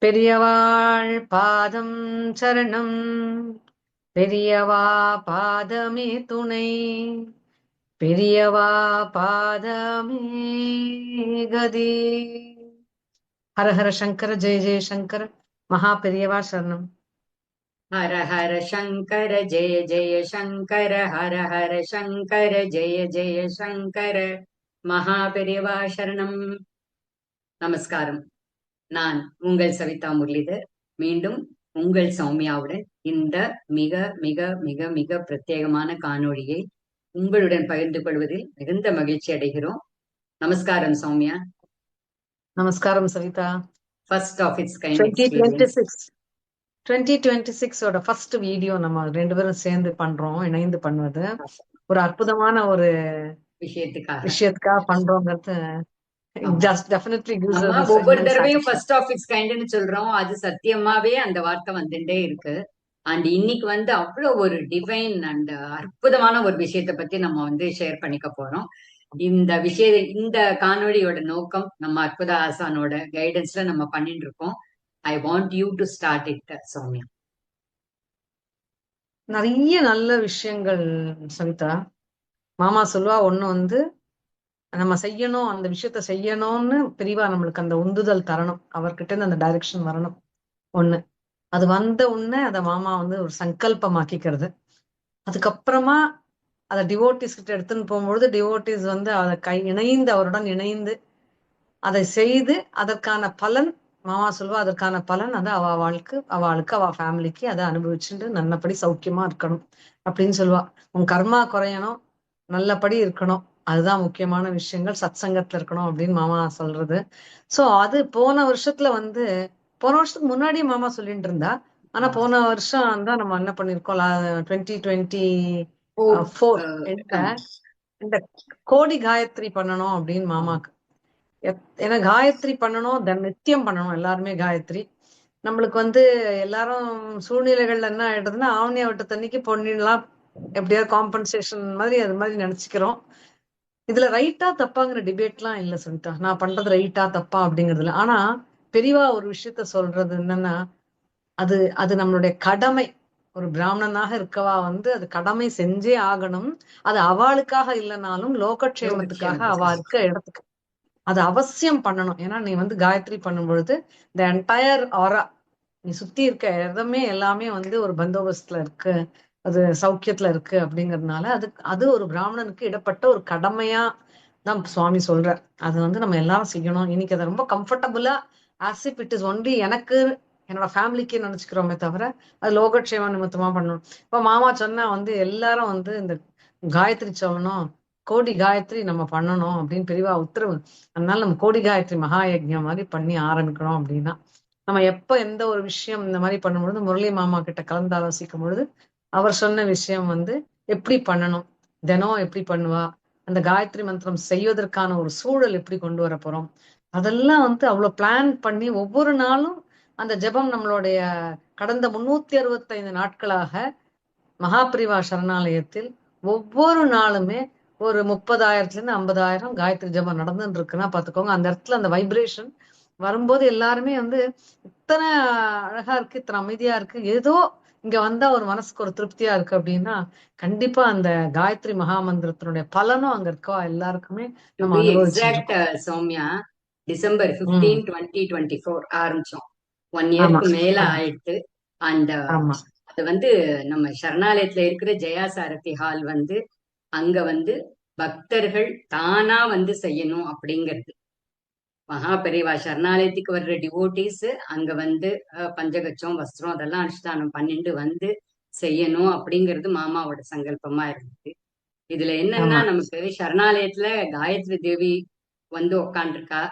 பெரியவாள் பாதம் சரணம். பெரியவா பாதமே துணை. பெரியவா பாதமே கதி. ஹர ஹர சங்கர ஜெய ஜெய சங்கர. மகா பெரியவா சரணம். हर हर शंकर जय जय शंकर हर हर शंकर जय जय शंकर மகாபெரிவா சரணம். நமஸ்காரம். நான் உங்கள் சவிதா முரளிதர். மீண்டும் உங்கள் சௌமியாவுடன் இந்த மிக மிக மிக மிக பிரத்யேகமான காணொளியை உங்களுடன் பகிர்ந்து கொள்வதில் மிகுந்த மகிழ்ச்சி அடைகிறோம். நமஸ்காரம் சௌமியா. நமஸ்காரம் Savitha. First of its kind twenty twenty experience. Six 2026 first video நம்ம ரெண்டு பேரும் சேர்ந்து பண்றோம், இணைந்து பண்ணுவது ஒரு அற்புதமான ஒரு விஷயத்துக்காக. விஷயத்துக்காக பண்றோங்கிறது. ஆமா, ஜஸ்ட் டெஃபினெட்லி gives நம்ம us ஒவ்வொரு immense தடவையும் satisfaction. ஃபர்ஸ்ட் ஆஃப் இட்ஸ் கைண்ட்னு சொல்றோம். அது சத்தியமாவே அந்த வார்த்தை வந்துட்டே இருக்கு. அண்ட் இன்னைக்கு அவ்வளவு ஒரு டிவைன் அண்ட் அற்புதமான ஒரு விஷயத்தை பத்தி நம்ம ஷேர் பண்ணிக்க போறோம். இந்த காணொளியோட நோக்கம் நம்ம அற்புத ஆசானோட கைடன்ஸ்ல நம்ம பண்ணிட்டு இருக்கோம். I want you to start it Soumya. நிறைய நல்ல விஷயங்கள் சவிதா. மாமா சொல்லுவா ஒண்ணு நம்ம செய்யணும், அந்த விஷயத்த செய்யணும்னு பெரியவா நம்மளுக்கு அந்த உந்துதல் தரணும், அவர்கிட்ட இருந்து அந்த டைரக்ஷன் வரணும். ஒண்ணு, அது வந்த உடனே அதை மாமா ஒரு சங்கல்பமாக்கிக்கிறது. அதுக்கப்புறமா அதை டிவோட்டிஸ் கிட்ட எடுத்துன்னு போகும்பொழுது டிவோட்டிஸ் அதை இணைந்து அவருடன் இணைந்து அதை செய்து அதற்கான பலன் மாமா சொல்லுவா, அதற்கான பலன் அதை அவளுக்கு அவ ஃபேமிலிக்கு அதை அனுபவிச்சுட்டு நல்லபடி சௌக்கியமா இருக்கணும் அப்படின்னு சொல்லுவா. உன் கர்மா குறையணும், நல்லபடி இருக்கணும், அதுதான் முக்கியமான விஷயங்கள், சத் சங்கத்துல இருக்கணும் அப்படின்னு மாமா சொல்றது. சோ அது போன வருஷத்துக்கு முன்னாடியே மாமா சொல்லிட்டு இருந்தா. ஆனா போன வருஷம் தான் நம்ம என்ன பண்ணிருக்கோம், 2024 இந்த கோடி காயத்ரி பண்ணணும் அப்படின்னு மாமாக்கு. ஏன்னா காயத்ரி பண்ணணும், நித்தியம் பண்ணணும் எல்லாருமே காயத்ரி. நம்மளுக்கு எல்லாரும் சூழ்நிலைகள்ல என்ன ஆயிடுதுன்னா, ஆவணியா விட்ட தண்ணிக்கு பொண்ணிலாம் எப்படியாவது காம்பன்சேஷன் மாதிரி அது மாதிரி நினைச்சுக்கிறோம். இதுல ரைட்டா தப்பாங்கிற டிபேட்லாம் இல்ல சுனிதா. நான் பண்றது ரைட்டா தப்பா அப்படிங்கறதுல. ஆனா பெரியவா ஒரு விஷயத்த சொல்றது என்னன்னா, அது அது நம்மளுடைய கடமை. ஒரு பிராமணனாக இருக்கவா அது கடமை செஞ்சே ஆகணும். அது அவளுக்காக இல்லைனாலும் லோகக்ஷேமத்துக்காக அவ யோகக்ஷேமத்துக்காக. இருக்க இடத்துக்கு அது அவசியம் பண்ணணும். ஏன்னா நீ காயத்ரி பண்ணும் பொழுது இந்த என்டையர் ஆரா, நீ சுத்தி இருக்க இடமே எல்லாமே ஒரு பந்தோபஸ்துல இருக்கு, அது சௌக்கியத்துல இருக்கு அப்படிங்கறதுனால அது அது ஒரு பிராமணனுக்கு இடப்பட்ட ஒரு கடமையா தான் சுவாமி சொல்றார். அது நம்ம எல்லாரும் செய்யணும். இன்னைக்கு அதை ரொம்ப கம்ஃபர்டபுளா ஆஸ் இப் இட் இஸ் ஒன்லி எனக்கு என்னோட ஃபேமிலிக்கே நினைச்சுக்கிறோமே தவிர அது லோகக்ஷேம நிமித்தமா பண்ணணும். இப்ப மாமா சொன்னா எல்லாரும் இந்த காயத்ரி சொல்லணும், கோடி காயத்ரி நம்ம பண்ணணும் அப்படின்னு பெரியவா உத்தரவு. அதனால நம்ம கோடி காயத்ரி மகா யஜ்ஞம் மாதிரி பண்ணி ஆரம்பிக்கணும். அப்படின்னா நம்ம எப்ப எந்த ஒரு விஷயம் இந்த மாதிரி பண்ணும்பொழுது முரளி மாமா கிட்ட கலந்து ஆலோசிக்கும் பொழுது அவர் சொன்ன விஷயம் எப்படி பண்ணணும், தினம் எப்படி பண்ணுவா, அந்த காயத்ரி மந்திரம் செய்வதற்கான ஒரு சூழல் எப்படி கொண்டு வர போறோம், அதெல்லாம் அவ்வளவு பிளான் பண்ணி ஒவ்வொரு நாளும் அந்த ஜெபம் நம்மளுடைய கடந்த 365 நாட்களாக மகாபிரிவா சரணாலயத்தில் ஒவ்வொரு நாளுமே ஒரு 30,000 இருந்து 50,000 காயத்ரி ஜெபம் நடந்துட்டு இருக்குன்னா பாத்துக்கோங்க. அந்த இடத்துல அந்த வைப்ரேஷன் வரும்போது எல்லாருமே இத்தனை அழகா இருக்கு, இத்தனை அமைதியா இருக்கு, ஏதோ இங்க வந்தா ஒரு மனசுக்கு ஒரு திருப்தியா இருக்கு அப்படின்னா கண்டிப்பா அந்த காயத்ரி மகாமந்திரத்தினுடைய பலனும் அங்க இருக்கவா எல்லாருக்குமே டு நம்ம பி அனுபவிச்சுட்டு எக்ஸாக்ட் இருக்கோம். சௌமியா, டிசம்பர் உம் 15 2024 ஆரம்பிச்சோம். ஒன் ஆமா இயருக்கு மேல ஆமா ஆயிடுத்து. அண்ட் ஆமா அது நம்ம சரணாலயத்துல இருக்கிற ஜெயா சாரதி ஹால் அங்க பக்தர்கள் தானா செய்யணும் அப்படிங்கிறது. மகா பெரியவா சரணாலயத்துக்கு வர்ற டிவோட்டிஸ் அங்க பஞ்சகச்சம் வஸ்திரம் அதெல்லாம் அனுஷ்டானம் பண்ணிட்டு செய்யணும் அப்படிங்கிறது மாமாவோட சங்கல்பமா இருந்தது. இதுல என்னன்னா, ஆமா நமக்கு சரணாலயத்துல காயத்ரி தேவி உக்காண்டிருக்கா.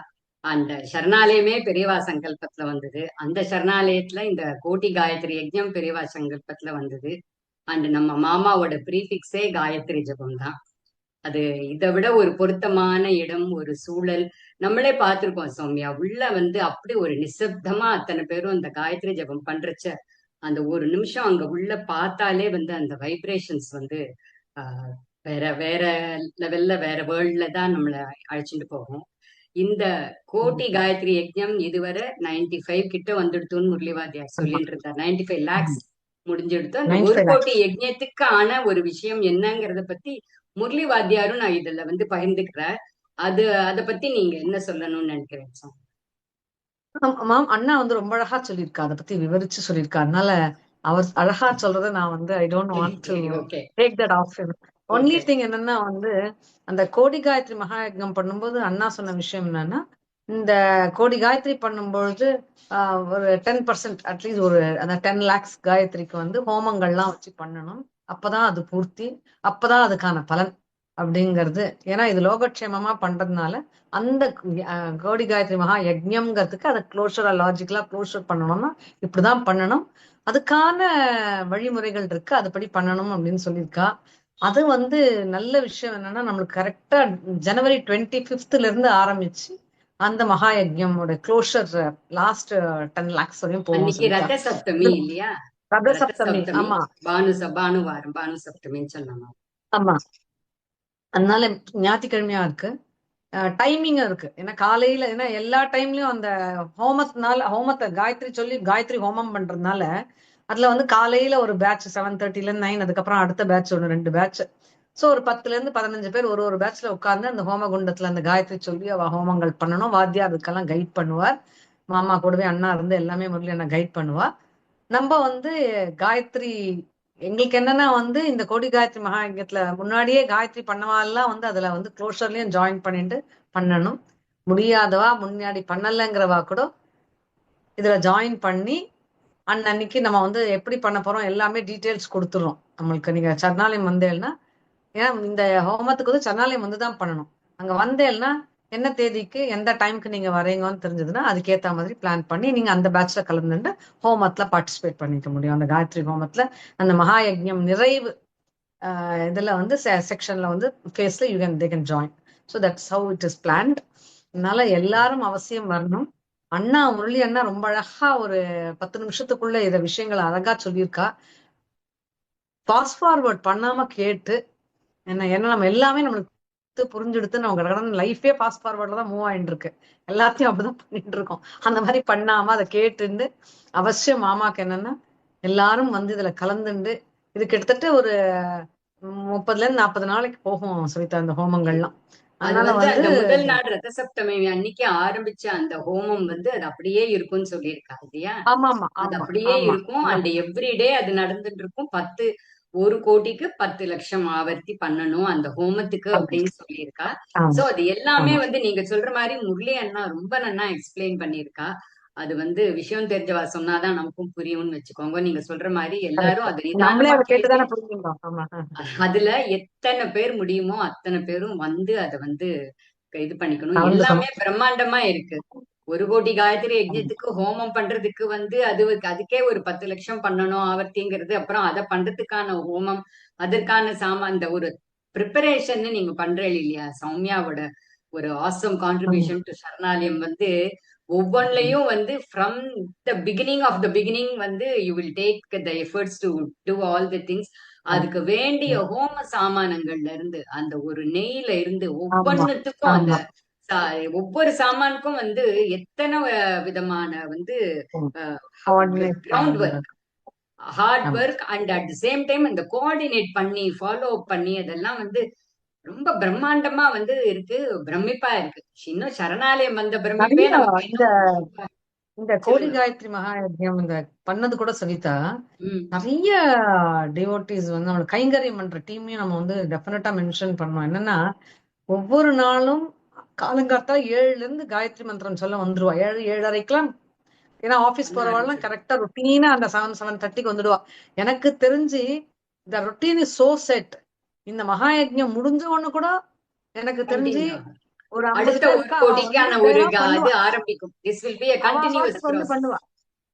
அந்த சரணாலயமே பெரியவா சங்கல்பத்துல வந்தது. அந்த சரணாலயத்துல இந்த கோட்டி காயத்ரி யஜ்ஞம் பெரியவா சங்கல்பத்துல வந்தது. அண்ட் நம்ம மாமாவோட ப்ரீஃபிக்ஸே காயத்ரி ஜபம் தான். அது இதை விட ஒரு பொருத்தமான இடம், ஒரு சூழல் நம்மளே பார்த்திருக்கோம் சௌமியா. உள்ள அப்படி ஒரு நிசப்தமா அத்தனை பேரும் அந்த காயத்ரி ஜபம் பண்றச்ச அந்த ஒரு நிமிஷம் அங்க உள்ள பார்த்தாலே அந்த வைப்ரேஷன்ஸ் ஆஹ் வேற வேற லெவல்ல வேற வேர்ல்ட்ல தான் நம்மளை அழைச்சிட்டு போகும். இந்த கோட்டி காயத்ரி யஜ்ஞம் இதுவரை 95 கிட்ட வந்துடுத்துன்னு முரளிவாதியார் ஆமா சொல்லிட்டு இருந்தார். 95 லேக்ஸ் முடிஞ்செடுத்து அந்த ஒரு 95 கோடி lakhs. யஜ்ஞத்துக்கு ஆன ஒரு விஷயம் என்னங்கறத பத்தி முரளி வாத்தியாரும் நான் இதுல பகிர்ந்துக்கிறேன். அத பத்தி நீங்க என்ன சொல்லணும்னு நினைக்கிறேன் சார்? மேம் அண்ணா ரொம்ப அழகா சொல்லியிருக்கா, அதை பத்தி விவரிச்சு சொல்லியிருக்கா. அதனால அவர் அழகா சொல்றதை நான் ஐ டோன்ட் வாண்ட் டு சரி, okay take that off. Only okay. Thing என்னன்னா அந்த கோடி காயத்ரி மகாயஜ்ஞம் பண்ணும்போது அண்ணா சொன்ன விஷயம் என்னன்னா, இந்த கோடி காயத்ரி பண்ணும்பொழுது ஒரு 10% அட்லீஸ்ட் அந்த 10 lakhs காயத்ரிக்கு ஹோமங்கள்லாம் வச்சு பண்ணணும். அப்பதான் அது பூர்த்தி, அப்பதான் அதுக்கான பலன் அப்படிங்கிறது. ஏன்னா இது லோகக்ஷேமமா பண்றதுனால அந்த கோடி காயத்ரி மகா யஜ்ஞம்ங்கிறதுக்கு அதை லாஜிக்கலா க்ளோஷர் பண்ணணும்னா இப்படிதான் பண்ணணும். அதுக்கான வழிமுறைகள் இருக்கு, அதுபடி பண்ணணும் அப்படின்னு சொல்லியிருக்கா. அது நல்ல விஷயம் என்னன்னா, நம்மளுக்கு கரெக்டா ஜனவரி 25th இருந்து ஆரம்பிச்சு அந்த மகா யஜ்ஞமோட க்ளோஷர் லாஸ்ட் 10 lakhs வரையும் போகும் அன்னைக்கு சொல்லியிருக்கா. ரத இது சப்தமி இல்லையா? ரத ரத சப்தமி. சப்தமி, ஆமா பானுவாரம், பானு சப்தமின்னு சொல்லலாம். ஆமா. அதனால ஞாயிற்றுக்கிழமையா இருக்கு. டைமிங் இருக்கு. ஏன்னா காலையில, ஏன்னா எல்லா டைம்லயும் அந்த ஹோமத்தை காயத்ரி சொல்லி காயத்ரி ஹோமம் பண்றதுனால அதுல காலையில ஒரு பேட்ச் 7:30 to 9, அதுக்கப்புறம் அடுத்த பேட்ச் 2 பேட்ச். சோ ஒரு 10 to 15 பேர் ஒரு ஒரு பேட்ச்ல உட்கார்ந்து அந்த ஹோம குண்டத்துல அந்த காயத்ரி சொல்லி அவ ஹோமங்கள் பண்ணணும். வாத்தியார் அதுக்கெல்லாம் கைட் பண்ணுவார். மாமா கூடவே அண்ணா இருந்து எல்லாமே முரளி அண்ணா கைட் பண்ணுவா. நம்ம காயத்ரி எங்களுக்கு என்னன்னா இந்த கோடி காயத்ரி மகா யஜ்ஞத்துல முன்னாடியே காயத்ரி பண்ணவாலாம் அதுல க்ளோஷர்லயும் ஜாயின் பண்ணிட்டு பண்ணணும். முடியாதவா, முன்னாடி பண்ணலங்கிறவா கூட இதுல ஜாயின் பண்ணி அன்னைக்கு நம்ம எப்படி பண்ண போறோம் எல்லாமே டீட்டெயில்ஸ் கொடுத்துறோம். நம்மளுக்கு நீங்க சரணாலயம் வந்தேன்னா, ஏன்னா இந்த ஹோமத்துக்கு சரணாலயம் தான் பண்ணணும். அங்க வந்தேன்னா என்ன தேதிக்கு எந்த டைம்க்கு நீங்க வரீங்கன்னு தெரிஞ்சதுன்னா அதுக்கேத்த மாதிரி பிளான் பண்ணி நீங்க அந்த பேட்ச்ல கலந்துட்டு ஹோமத்துல பார்ட்டிசிபேட் பண்ணிக்க முடியும். அந்த காயத்ரி ஹோமத்துல அந்த மகா யஜ்ஞம் நிறைவு இதுல செக்ஷன்ல ஃபேஸ்ல they can join. So that's how it is plant. அதனால எல்லாரும் அவசியம் வரணும். அண்ணா முரளி அண்ணா ரொம்ப அழகா ஒரு 10 நிமிஷத்துக்குள்ள இத விஷயங்களை அழகா சொல்லியிருக்கா. ஃபாஸ்ட் ஃபார்வர்ட் பண்ணாம கேட்டு ஏன்னா நம்ம எல்லாமே நம்மளுக்கு புரிஞ்செடுத்து நம்ம கடகடன்னு லைஃபே ஃபாஸ்ட் ஃபார்வர்ட்ல தான் மூவ் ஆயிட்டு இருக்கு. எல்லாத்தையும் அப்படிதான் பண்ணிட்டு இருக்கோம். அந்த மாதிரி பண்ணாம அதை கேட்டுண்டு அவசியம் மாமாக்கு என்னன்னா எல்லாரும் இதுல கலந்துண்டு இது கிட்டத்தட்ட ஒரு 30 to 40 நாளைக்கு போகும் சவிதா அந்த ஹோமங்கள்லாம். அது அதனால அந்த முதல் நாள் ரத சப்தமி அன்னைக்கு ஆரம்பிச்ச அந்த ஹோமம் அது அப்படியே இருக்கும்னு சொல்லியிருக்கா இல்லையா? ஆமா ஆமா அது ஆமா அப்படியே ஆமா இருக்கும். அண்ட் எவ்ரிடே அது நடந்துட்டு இருக்கும். 1 கோடிக்கு 10 லட்சம் ஆவர்த்தி பண்ணணும் அந்த ஹோமத்துக்கு ஆமா அப்படின்னு சொல்லியிருக்கா. சோ ஆமா அது எல்லாமே ஆமா நீங்க சொல்ற மாதிரி முரளி அண்ணா ரொம்ப நன்னா எக்ஸ்பிளைன் பண்ணியிருக்கா. அது விஷயம் தெரிஞ்சவா சொன்னாதான் நமக்கும் புரியும்னு வச்சுக்கோங்க. நீங்க சொல்ற மாதிரி எல்லாரும் கரெக்ட். அதை நம்மளே நிதானமா அதை கேட்டு கேட்டுதானே புரிஞ்சுட்டோம். ஆமா அதுல எத்தனை பேர் முடியுமோ அத்தனை பேரும் அதை இது பண்ணிக்கணும். எல்லாமே கலந்துக்கணும். பிரம்மாண்டமா இருக்கு. 1 கோடி காயத்ரி ஆமா யஜ்ஞத்துக்கு ஹோமம் பண்றதுக்கு அதுக்கே ஒரு 10 லட்சம் பண்ணணும் ஆவர்த்திங்கிறது. அப்புறம் அதை பண்றதுக்கான ஹோமம், அதற்கான சாமான், அந்த ஒரு ப்ரிப்பரேஷன் நீங்க பண்றீங்க இல்லையா? சௌமியாவோட ஒரு ஆசம் ஆமா கான்ட்ரிபியூஷன் டு சரணாலயம் ஒவ்வொன்றையும் from the beginning of the beginning you will take the efforts to do all the things. அதுக்கு வேண்டிய ஹோம சாமானங்கள்ல இருந்து அந்த ஒரு நெய்ல இருந்து ஆமா ஒவ்வொன்னுத்துக்கும் அந்த ஆமா ஒவ்வொரு சாமானுக்கும் எத்தனை விதமான கோஆர்டினேட் கிரவுண்ட் பண்ணணும். ஒர்க், ஹார்ட் ஆமா work, and at the same time இந்த கோஆர்டினேட் பண்ணி ஃபாலோ பண்ணி அதெல்லாம் ரொம்ப பிரம்மாண்டமா இருக்கு. பிரமிப்பா இருக்கு. இன்னும் சரணாலயம் வந்த பிரமிப்பே நிறைய நமக்கு இந்த இன்னும். இந்த கோடி சொல்லுங்க. காயத்ரி மகா யஜ்ஞம் பண்ணது கூட சவிதா, ம். நிறைய டிவோட்டிஸ் நம்ம கைங்கரியம் பண்ற டீமையும் நம்ம டெஃபினட்டா மென்ஷன் பண்ணோம். என்னன்னா ஒவ்வொரு நாளும் காலங்காத்தால 7ல இருந்து காயத்ரி மந்திரம் சொல்ல வந்துருவா. 7, 7:30க்கெல்லாம். ஏன்னா ஆபீஸ் பண்ண போறவாள்லாம் ஆரம்பிச்சிடும். கரெக்டா ரொட்டீனா அந்த 7, 7:30க்கு வந்துடுவா. எனக்கு தெரிஞ்சு இந்த ரொட்டீன் இஸ் சோ செட். இந்த மகா யஜ்ஞம் முடிஞ்ச உடனே கூட எனக்கு தெரிஞ்சு கண்டினியூ ஒரு 50 அடுத்த பேர் ஒரு இருக்கா. அவ கோடிக்கான ஒரு வேகமா பண்ணுவா. இது ஆரம்பிக்கும். திஸ் வில் பி a அவ continuous பாட்டுக்கு process. பண்ணுவா.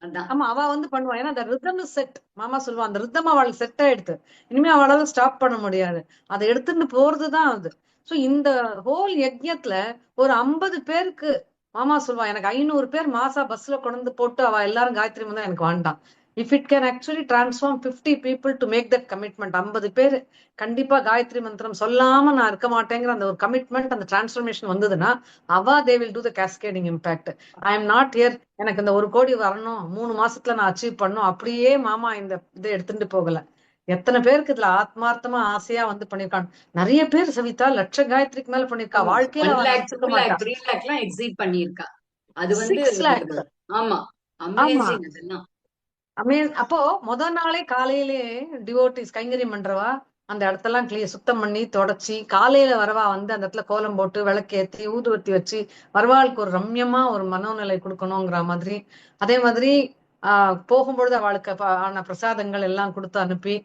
அதான். ஆமா அவ பண்ணுவா. ஏன்னா அந்த ரிதம் செட். மாமா சொல்லுவா அந்த ரிதம் அவளுக்கு செட் ஆயிடுது. இனிமே அவளால ஸ்டாப் பண்ண முடியாது. அதை எடுத்துட்டு போறதுதான் அது. சோ இந்த ஹோல் யஜ்ஞத்துல ஒரு 50 பேருக்கு மாமா சொல்லுவா எனக்கு 500 பேர் மாசா பஸ்ல கொண்டு போட்டு அவ எல்லாரும் காயத்ரி மந்திரம் எனக்கு வேண்டாம். If it can actually transform 50 people to make that commitment, 50 பேர் கண்டிப்பா காயத்ரி மந்திரம் சொல்லாம நான் இருக்க மாட்டேங்கிற அந்த ஒரு கமிட்மெண்ட், அந்த டிரான்ஸ்ஃபர்மேஷன் வந்ததுன்னா அவா they will do the cascading impact. I am not here, எனக்கு இந்த 1 கோடி வரணும் 3 மாசத்துல நான் அச்சீவ் பண்ணும், அப்படியே மாமா இந்த இதை எடுத்துட்டு போகல. எத்தனை பேருக்கு இதுல ஆத்மார்த்தமா ஆசையா வந்து பண்ணிருக்காங்க. நிறைய பேர் சவிதா லட்ச காயத்ரிக்கு மேல பண்ணிருக்கா. ஆமா, வாழ்க்கையில 1 அவ lakh, நினைச்சிருக்க 2 lakh, மாட்டா. 3 lakh எக்ஸீட் பண்ணியிருக்கா. அது வந்து 6 lakhs. ஆமா, ஆமா. அமேசிங் அதெல்லாம். அப்போ நாளே காலையிலே டிவோட்டிஸ் கைங்கரியம் பண்றவா அந்த இடத்தெல்லாம் சுத்தம் பண்ணி தொடச்சி காலையில வரவா வந்து அந்த இடத்துல கோலம் போட்டு விளக்கேத்தி ஊதுவத்தி வச்சு வரவாளுக்கு ஒரு ரம்யமா ஒரு மனோநிலை கொடுக்கணுங்கிற மாதிரி. அதே மாதிரி போகும்பொழுது அவளுக்கு ஆன பிரசாதங்கள் எல்லாம் கொடுத்து அனுப்பி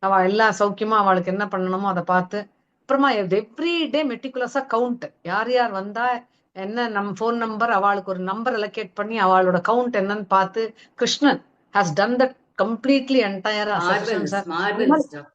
அவ எல்லா சௌக்கியமா அவளுக்கு என்ன பண்ணணுமோ அதை பார்த்து, அப்புறமா எவ்ரி டே மெட்டிகுலஸா கவுண்ட் யார் யார் வந்தா என்ன போன் நம்பர், அவளுக்கு ஒரு நம்பர் அலோகேட் பண்ணி அவளோட கவுண்ட் என்னன்னு பார்த்து. Krishnan has done that completely entire assertion, marvellous sir. Marvellous job.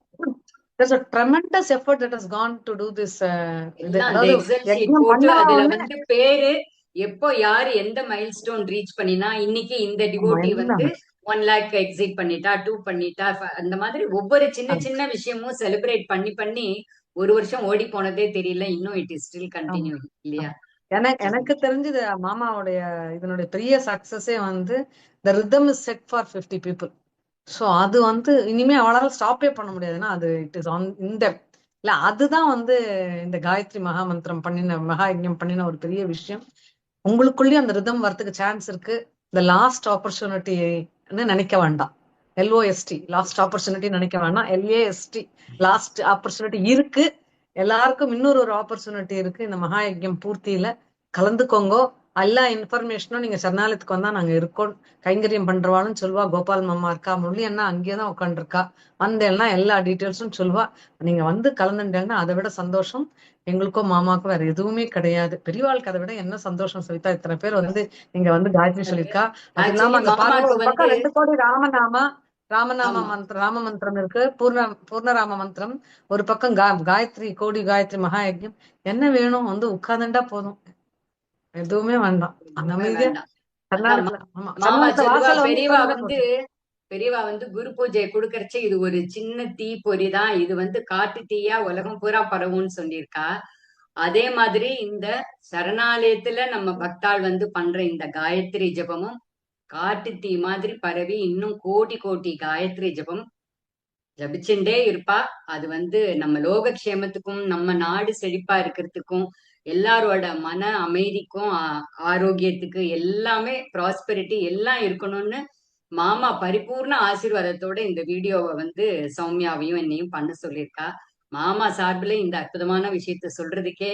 There's a tremendous effort that has gone to do this. எல்லாம் அந்த அதாவது எக்ஸல் ஷீட் யஜ்ஞம் போட்டு பண்ண அதுல உடனே வந்து பேரு எப்போ யாரு எந்த மைல் ஸ்டோன் ரீச் பண்ணினா, இன்னைக்கு இந்த டிவோட்டி வந்து எல்லாம் 1 lakh எக்ஸிட் பண்ணிட்டா, 2 பண்ணிட்டா, அந்த மாதிரி ஒவ்வொரு சின்ன சின்ன விஷயமும் செலிப்ரேட் பண்ணி பண்ணி 1 வருஷம் ஓடி போனதே தெரியல. இன்னும் இட் இஸ் ஸ்டில் ஆமா, கண்டினியூ இல்லையா? ஆமா. எனக்கு தெரிஞ்சது மாமாவுடைய இதனுடைய பெரிய சக்சஸே வந்து the rhythm is set for 50 people. So அது வந்து இனிமே அவளால ஸ்டாப்பே பண்ண முடியாதுன்னா அது இட் இஸ் ஆன் இந்த இல்ல. அதுதான் வந்து இந்த காயத்ரி மகா மந்திரம் பண்ணின மகா யஜ்ஞம் பண்ணின ஒரு பெரிய விஷயம். உங்களுக்குள்ளேயும் அந்த ரிதம் வரதுக்கு சான்ஸ் இருக்கு. இந்த லாஸ்ட் ஆப்பர்ச்சுனிட்டின்னு நினைக்க வேண்டாம். LOST லாஸ்ட் ஆப்பர்ச்சுனிட்டி நினைக்க வேண்டாம். LAST லாஸ்ட் ஆப்பர்ச்சுனிட்டி இருக்கு. எல்லாருக்கும் இன்னொரு ஒரு ஆப்பர்ச்சுனிட்டி இருக்கு. இந்த மகா யஜ்ஞம் பூர்த்தியில கலந்துக்கோங்க. எல்லா இன்ஃபர்மேஷனும் நீங்க சரணாலயத்துக்கு வந்தா நாங்க இருக்கோம். கைங்கரியம் பண்றவாளும் சொல்லுவா. கோபால் மாமா இருக்கா, முரளி அண்ணா அங்கேயேதான் உட்காந்துருக்கா, வந்தேன்னா எல்லா டீட்டெயில்ஸும் சொல்லுவா. நீங்க வந்து கலந்துட்டேன்னா அதை விட சந்தோஷம் எங்களுக்கும் மாமாவுக்கும் வேற எதுவுமே கிடையாது. பெரியவாளுக்கு அதை விட என்ன சந்தோஷம் சவிதா. இத்தனை பேர் வந்து நீங்க வந்து காயத்ரி சொல்லியிருக்கா. அது இல்லாம ஆக்சுவலி அங்க பாருங்க, மாமாக்கு ஒரு வந்து பக்கம் 2 கோடி ஆமா, ராம மந்திரம் இருக்கு, பூர்ணராம மந்திரம். ஒரு பக்கம் காயத்ரி கோடி காயத்ரி மகா யஜ்ஞம். என்ன வேணும், வந்து உட்கார்ந்துட்டா போதும், எதுவுமே வேண்டாம். அந்த எதுவுமே அமைதியா வேண்டாம். அதான் கர்நாடகத்துல, ஆமா, மாமா கர்நாடகத்துல சொல்லுவா, வாசல்ல வந்து பெரியவா உட்கார்ந்துட்டா வந்து போதும். பெரியவா வந்து குரு பூஜை கொடுக்கறச்சே இது ஒரு சின்ன தீ பொறி தான், இது வந்து காட்டு தீயா உலகம் பூரா பரவும்னு சொல்லியிருக்கா. அதே மாதிரி இந்த சரணாலயத்துல நம்ம பக்தாள் வந்து பண்ற இந்த காயத்ரி ஜபமும் காட்டு தீ மாதிரி பரவி இன்னும் கோடி கோடி காயத்ரி ஜபம் ஜபிச்சுட்டே இருப்பா. அது வந்து நம்ம லோகக்ஷேமத்துக்கும் நம்ம நாடு செழிப்பா இருக்கிறதுக்கும் எல்லாரோட மன அமைதிக்கும் ஆரோக்கியத்துக்கு எல்லாமே ப்ராஸ்பெரிட்டி எல்லாம் இருக்கணும்னு மாமா பரிபூர்ண ஆசீர்வாதத்தோட இந்த வீடியோவை வந்து சௌமியாவையும் என்னையும் பண்ண சொல்லியிருக்கா. மாமா சார்பில் இந்த அற்புதமான விஷயத்த சொல்றதுக்கே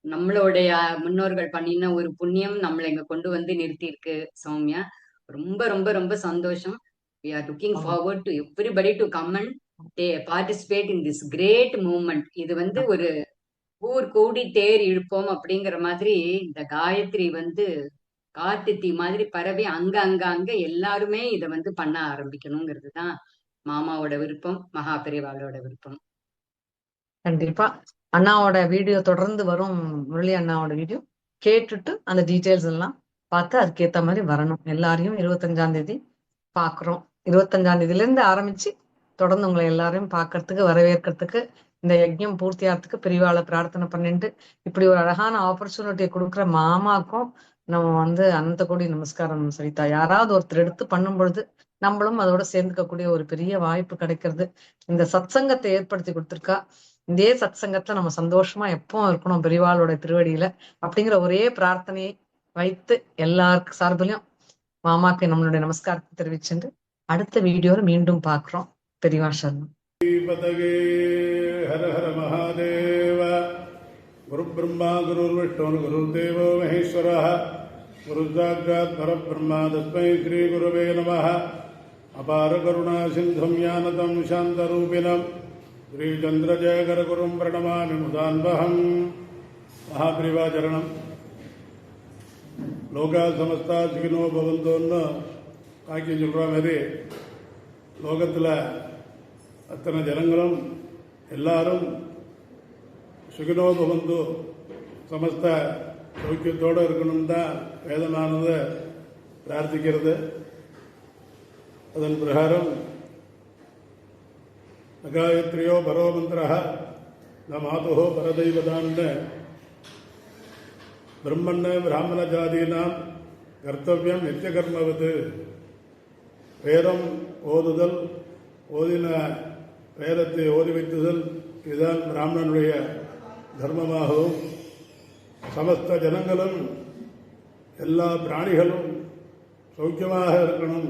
நம்மளுடைய முன்னோர்கள் பண்ணின ஒரு புண்ணியம் நம்மளை இங்க கொண்டு வந்து நிறுத்தி இருக்கு சௌமியா. ரொம்ப ரொம்ப ரொம்ப சந்தோஷம். We are looking ஆமா, forward to everybody to come and participate in this great movement. இது வந்து ஆமா. ஒரு ஊர் கூடி தேர் இழுப்போம் அப்படிங்கிற மாதிரி இந்த காயத்ரி வந்து காட்டு தீ மாதிரி பரவி அங்க அங்க அங்க எல்லாருமே இத வந்து பண்ண ஆரம்பிக்கணுங்கிறது தான் மாமாவோட விருப்பம், மகா பெரியவாளோட விருப்பம். கண்டிப்பா அண்ணாவோட வீடியோ தொடர்ந்து வரும். முரளி அண்ணாவோட வீடியோ கேட்டுட்டு அந்த டீட்டெயில்ஸ் எல்லாம் பார்த்து அதுக்கேத்த மாதிரி வரணும். எல்லாரையும் 25ஆம் தேதி பாக்குறோம். 25ஆம் தேதியில இருந்து ஆரம்பிச்சு தொடர்ந்து உங்களை எல்லாரையும் பாக்குறதுக்கு வரவேற்கிறதுக்கு இந்த யஜ்ஞம் பூர்த்தி ஆகிறதுக்கு பெரியவாளை பிரார்த்தனை பண்ணிட்டு இப்படி ஒரு அழகான ஆப்பர்ச்சுனிட்டியை கொடுக்குற மாமாக்கும் நம்ம வந்து அனந்த கோடி நமஸ்காரம் சரிதா. யாராவது ஒருத்தர் எடுத்து பண்ணும் பொழுது நம்மளும் அதோட சேர்ந்துக்கக்கூடிய ஒரு பெரிய வாய்ப்பு கிடைக்கிறது. இந்த சத்சங்கத்தை ஏற்படுத்தி கொடுத்துருக்கா. இதே சத்சங்கத்துல நம்ம சந்தோஷமா எப்பவும் இருக்கணும் பெரியவாளோட திருவடியில அப்படிங்கிற ஒரே பிரார்த்தனையை வைத்து எல்லாருக்கு சார்பிலையும் மாமாக்கு நம்மளுடைய நமஸ்காரத்தை தெரிவிச்சுட்டு அடுத்த வீடியோல மீண்டும் பாக்குறோம். பெரியவா சரணம். பதகே ஹர ஹர மகாதேவ. குரு பிரம்மா குரு விஷ்ணு குரு தேவோ மகேஸ்வர. குரு சாக்ஷாத் பரபிரம்மா தஸ்மை ஸ்ரீ குருவே நமः. அபார கருணா சிந்தும் ஞானதம் சாந்தரூபிணம் ஸ்ரீ சந்திரஜேகர குரும் பிரணமாமி முதான்வஹம். மகாபிரிவாச்சரணம். லோகா சமஸ்தா சுகினோ பவந்தோன்னு வாக்கியம் சொல்கிற மாதிரி லோகத்தில் அத்தனை ஜனங்களும் எல்லாரும் சுகினோ பவந்து சமஸ்த சௌக்கியத்தோடு இருக்கணும் தான் வேதமானது பிரார்த்திக்கிறது. அதன் பிரகாரம் காயத்ரியோ பரோ மந்திரः ந மாதுஹோ பரதெய்வதான்னு பிரம்மண்ண பிராமண ஜாதீனாம் கர்த்தவியம் நித்தியகர்மவது. வேதம் ஓதுதல், ஓதின வேதத்தை ஓதி வைத்துதல் இதுதான் பிராமணனுடைய தர்மமாகவும், சமஸ்த ஜனங்களும் எல்லா பிராணிகளும் சௌக்கியமாக இருக்கணும்,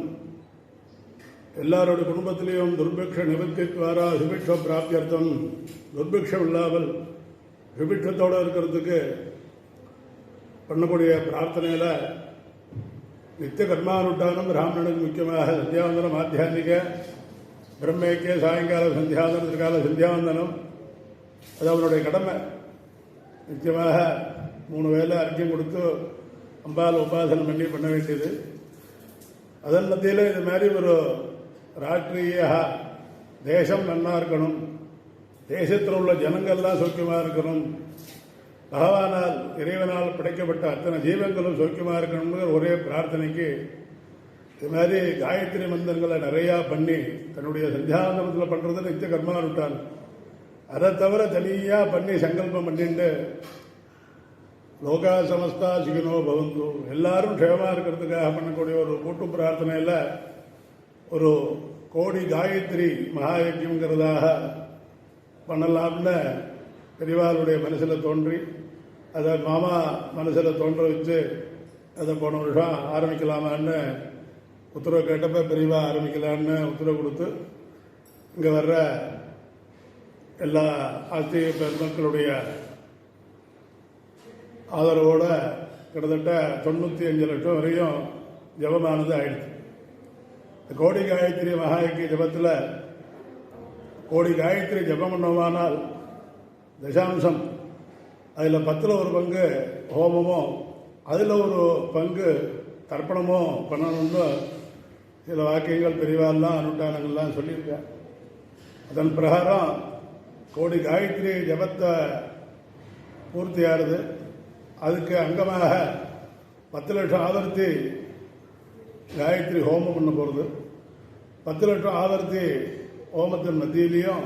எல்லாருடைய குடும்பத்திலேயும் துர்பிக்ஷ நிவர்த்தித்வாரா சுபிக்ஷ பிராப்தியர்த்தம், துர்பிக்ஷம் இல்லாமல் சுபிக்ஷத்தோடு இருக்கிறதுக்கு பண்ணக்கூடிய பிரார்த்தனையில் நித்திய கர்மானுட்டானம் பிராமணனுக்கு முக்கியமாக சந்தியாவந்தனம், ஆத்தியாத்மிக பிரம்மேக்கிய சாயங்கால சந்தியாவந்தனம், திருக்கால சந்தியாவந்தனம் அது அவனுடைய கடமை. நிச்சயமாக 3 வேளை அர்க்கியம் கொடுத்து அம்பால் உபாசனம் பண்ணி பண்ண வேண்டியது. அதன் மத்தியில் இது மாதிரி ஒரு ராஷ்டிரிய தேசம் நன்னா இருக்கணும், தேசத்தில் உள்ள ஜனங்கள்லாம் சௌக்கியமாக இருக்கணும், பகவானால் இறைவனால் படைக்கப்பட்ட அத்தனை ஜீவங்களும் சௌக்கியமாக இருக்கணுங்கிற ஒரே பிரார்த்தனைக்கு இது மாதிரி காயத்ரி மந்திரங்களை நிறையா பண்ணி தன்னுடைய சந்தியாவந்தனத்தில் பண்ணுறது நித்திய கர்மானுட்டான். அதை தவிர தனியாக பண்ணி சங்கல்பம் பண்ணிட்டு லோகா சமஸ்தா சுகினோ பவந்து, எல்லாரும் க்ஷேமமாக இருக்கிறதுக்காக பண்ணக்கூடிய ஒரு கூட்டு பிரார்த்தனையில் ஒரு கோடி காயத்ரி மகாயஜ்யங்கிறதாக பண்ணலாம்னு பெரியவாளுடைய மனசில் தோன்றி அதை மாமா மனசில் தோன்ற வச்சு அதை போன வருஷம் ஆரம்பிக்கலாமான்னு உத்தரவு கேட்டப்ப பெரியவா ஆரம்பிக்கலான்னு உத்தரவு கொடுத்து இங்கே வர்ற எல்லா ஆஸ்திக பெருமக்களுடைய ஆதரவோட கிட்டத்தட்ட 95 லட்சம் வரையும் ஜபமானது ஆயிடுச்சு. கோடி காயத்ரி மகாயஜ்ய ஜபத்தில் கோடி காயத்ரி ஜபம் பண்ணோமானால் தசாம்சம் அதில் 10ல் ஒரு பங்கு ஹோமமோ அதில் ஒரு பங்கு தர்ப்பணமோ பண்ணணும்னு சில வாக்கியங்கள் பெரியவாள்லாம் அனுஷ்டானங்கள்லாம் சொல்லியிருக்கேன். அதன் பிரகாரம் கோடி காயத்ரி ஜபத்தை பூர்த்தியாகிறது. அதுக்கு அங்கமாக 10 லட்சம் ஆவர்த்தி காயத்ரி ஹோமம் பண்ண போகிறது. 10 லட்சம் ஆவர்த்தி ஹோமத்தின் மத்தியிலையும்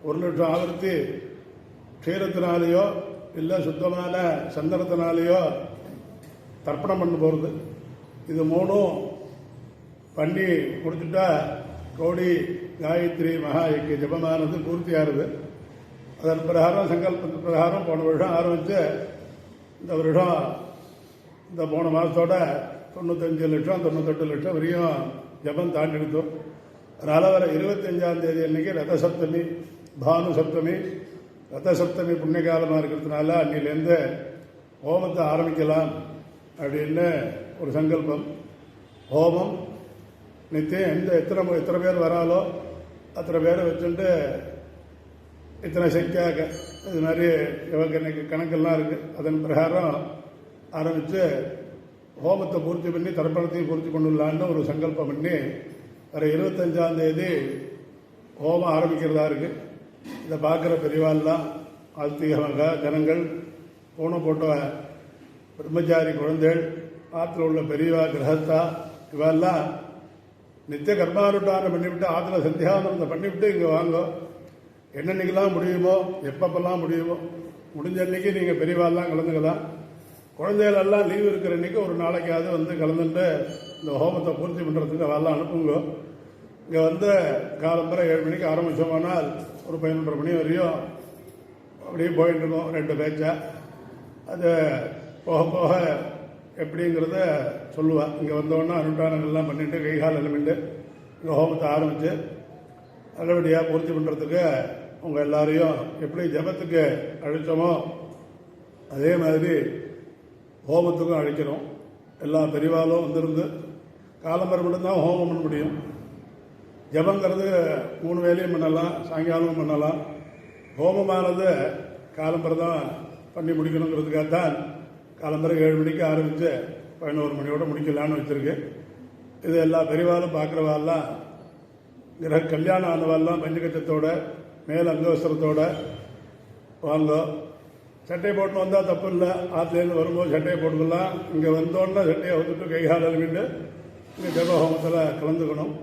1 லட்சம் ஆவர்த்தி க்ஷீரத்தினாலேயோ இல்லை சுத்தமான சந்தனத்தினாலேயோ தர்ப்பணம் பண்ண போகிறது. இது 3ம் பண்ணி கொடுத்துட்டா கோடி காயத்ரி மகாயஜ்ய ஜபமானது பூர்த்தியாகிறது. அதன் பிரகாரம் சங்கல்பத்து பிரகாரம் போன வருஷம் ஆரம்பித்து இந்த வருஷம் இந்த போன மாதத்தோட 95 லட்சம் 98 லட்சம் வரையும் ஜபம் தாண்டி எடுத்தோம். அதனால் வர 25ஆம் தேதி அன்னைக்கு ரத சப்தமி, பானு சப்தமி, ரத சப்தமி புண்ணியகாலமாக இருக்கிறதுனால அன்னிலேருந்து ஹோமத்தை ஆரம்பிக்கலாம் அப்படின்னு ஒரு சங்கல்பம். ஹோமம் நித்தியம் எத்தனை பேர் வராலோ அத்தனை பேரை வச்சுட்டு இத்தனை சங்கியாக இது மாதிரி இவங்க கணக்கெல்லாம் இருக்குது. அதன் பிரகாரம் ஆரம்பித்து ஹோமத்தை பூர்த்தி பண்ணி தர்ப்பணத்தையும் பூர்த்தி கொண்டுள்ளான்னு ஒரு சங்கல்பம் பண்ணி வர 25ஆம் தேதி ஹோமம் ஆரம்பிக்கிறதா இருக்குது. இதை பார்க்குற பெரியவாள்லாம் ஆஸ்திக ஜனங்கள் பூனை போட்ட பிரம்மச்சாரி குழந்தைகள் ஆற்றுல உள்ள பெரியவா கிரகஸ்தா இவெல்லாம் நித்திய கர்மானுட்டானம் பண்ணிவிட்டு ஆற்றுல சந்தியாவந்தனத்தை பண்ணிவிட்டு இங்கே வாங்க. என்னன்னைக்கெல்லாம் முடியுமோ எப்பப்பெல்லாம் முடியுமோ முடிஞ்ச அன்னைக்கு நீங்கள் பெரியவாள்லாம் கலந்துக்கலாம். குழந்தைகளெல்லாம் லீவு இருக்கிற அன்றைக்கி ஒரு நாளைக்காவது வந்து கலந்துட்டு இந்த ஹோமத்தை பூர்த்தி பண்ணுறதுக்கு அவெல்லாம் அனுப்புங்க. இங்கே வந்து காலம்பரை 7 மணிக்கு ஆரம்பித்தோம்னால் ஒரு 11:30 மணி வரையும் அப்படியே போயிட்டு இருக்கோம் 2 பேச்சா. அது போக போக எப்படிங்கிறத சொல்லுவாள். இங்கே வந்தோன்னா அனுஷ்டானங்கள்லாம் பண்ணிவிட்டு கைகால் எலுமிட்டு இங்கே ஹோமத்தை ஆரம்பித்து நல்லபடியாக பூர்த்தி பண்ணுறதுக்கு உங்கள் எல்லாரையும் எப்படி ஜபத்துக்கு அழைச்சோமோ அதே மாதிரி ஹோமத்துக்கும் அழைக்கிறோம். எல்லா பெரியவாலும் வந்திருந்து காலம்பரை மட்டும்தான் ஹோமம் பண்ண முடியும். ஜபங்கிறது 3 வேலையும் பண்ணலாம், சாயங்காலமும் பண்ணலாம். ஹோமமானது காலம்பரை தான் பண்ணி முடிக்கணுங்கிறதுக்காகத்தான் காலம்பரை 7 மணிக்கு ஆரம்பித்து 11 மணியோடு முடிக்கலான்னு வச்சுருக்கு. இது எல்லா பெரியவாலும் பார்க்குறவாலாம் கிரக கல்யாணம் ஆனவாலாம் பஞ்சகச்சத்தோட மேல் அங்கவஸ்திரத்தோட வாங்க. சட்டையை போட்டு வந்தால் தப்பு இல்லை, ஆற்றுலேருந்து வரும்போது சட்டையை போட்டுக்கலாம். இங்கே வந்தோன்னா சட்டையை வந்துட்டு கைகால் அழுவிட்டு இங்கே ஜப ஹோமத்தில் கலந்துக்கணும்.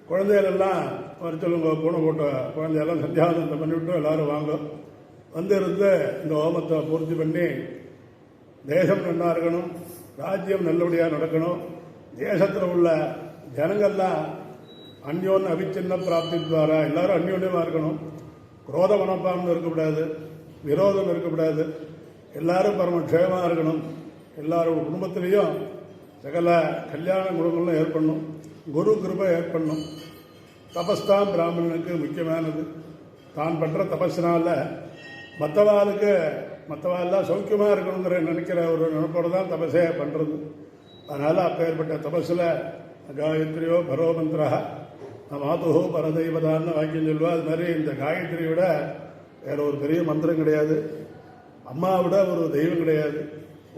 குழந்தைகள் எல்லாம் வர சொல்லுங்க, பூனை போட்ட குழந்தையெல்லாம் சந்தியாவந்தனம் பண்ணிவிட்டு எல்லாரும் வாங்க வந்து இருந்து இந்த ஹோமத்தை பூர்த்தி பண்ணி தேசம் நல்லா இருக்கணும், ராஜ்யம் நல்லபடியாக நடக்கணும், தேசத்தில் உள்ள ஜனங்கள்லாம் அந்யோன்ய அவிச்சின்ன பிராப்தி துவாரா எல்லாரும் அந்யோன்யமாக இருக்கணும், குரோத மனப்பான்மை இருக்கக்கூடாது, விரோதம் இருக்கக்கூடாது, எல்லாரும் பரமக்ஷேமாக இருக்கணும், எல்லாரோட குடும்பத்திலையும் சகல கல்யாண குணங்களும் ஏற்படணும், குரு கிருபை ஏற்படணும். தபஸ்தான் பிராமணனுக்கு முக்கியமானது. தான் பண்ற தபஸ்னால மற்றவாள்லாம் சௌக்கியமாக இருக்கணுங்கிற நினைக்கிற ஒரு நினைப்போடு தான் தபஸே பண்ணுறது. அதனால் அப்பேற்பட்ட தபஸில் காயத்ரியோ பரோ மந்திரா மாதுஹோ பரதெய்வதான்னு வாக்கியம் சொல்லுவா. அது மாதிரி இந்த காயத்ரி விட வேற ஒரு பெரிய மந்திரம் கிடையாது, அம்மா விட ஒரு தெய்வம் கிடையாது.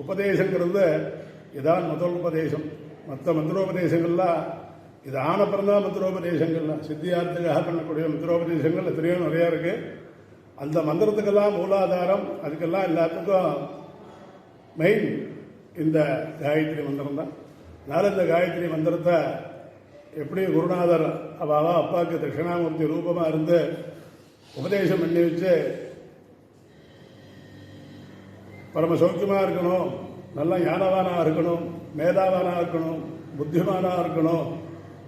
உபதேசங்கிறது இதான் முதல் உபதேசம். மற்ற மந்திரோபதேசங்கள்லாம் இது ஆனப்புறம்தான் மந்திரோபதேசங்கள்லாம் சித்தியார்த்துக்காக பண்ணக்கூடிய மந்திரோபதேசங்கள் எத்தனையோ நிறையா இருக்குது. அந்த மந்திரத்துக்கெல்லாம் மூலாதாரம், அதுக்கெல்லாம் எல்லாத்துக்கும் மெயின் இந்த காயத்ரி மந்திரம் தான். அதனால் இந்த காயத்ரி மந்திரத்தை எப்படி குருநாதர் அவாவா அப்பாவுக்கு தட்சிணாமூர்த்தி ரூபமாக இருந்து உபதேசம் பண்ணி வச்சு பரம சௌக்கியமாக இருக்கணும், நல்லா ஞானவானாக இருக்கணும், மேதாவானாக இருக்கணும், புத்திமானாக இருக்கணும்,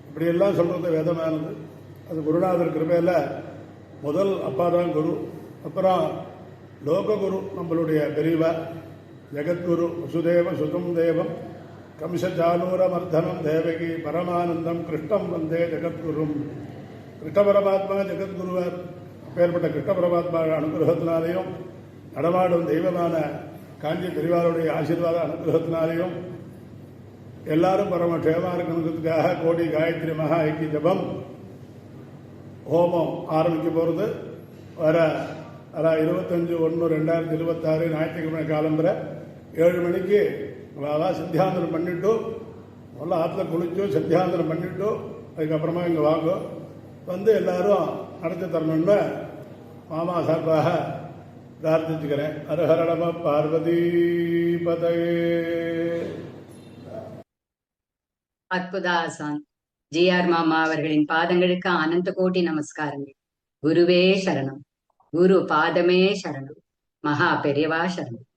இப்படியெல்லாம் சொல்கிறது வேதமானது. அது குருநாதர் கிருபையில் முதல் அப்பா தான் குரு. அப்புறம் லோககுரு நம்மளுடைய பெரியவா ஜெகத்குரு வசுதேவ சுதம் தேவம் கம்சச்சானூரமர்தனம் தேவகி பரமானந்தம் கிருஷ்ணம் வந்தே ஜெகத்குரும். கிருஷ்ண பரமாத்மா ஜெகத்குருவர். அப்பேற்பட்ட கிருஷ்ண பரமாத்மா அனுகிரகத்தினாலேயும் நடமாடும் தெய்வமான காஞ்சி பெரியவாருடைய ஆசீர்வாத அனுகிரகத்தினாலேயும் எல்லாரும் பரம க்ஷேமா இருக்கணுங்கிறதுக்காக கோடி காயத்ரி மகா ஐக்கிய ஜபம் ஹோமம் ஆரம்பிக்க போகிறது. வர 25/1/2026 ஞாயிற்றுக்கிழமை காலம்புற 7 மணிக்கு சந்தியாந்தனம் பண்ணிட்டு நல்லா ஆற்றுல குளிச்சோ சந்தியாந்தனம் பண்ணிட்டு அதுக்கப்புறமா இங்கே வாங்க வந்து எல்லாரும் நடத்தி தரணும்னு மாமா சார்பாக பிரார்த்திச்சுக்கிறேன். ஹரஹர நம பார்வதி பதயே. அற்புதாசான் ஜிஆர் மாமா அவர்களின் பாதங்களுக்கு அனந்த கோட்டி நமஸ்காரங்கள். குருவே சரணம், குரு பாதமே சரணம், மகா பெரியவா சரணம்.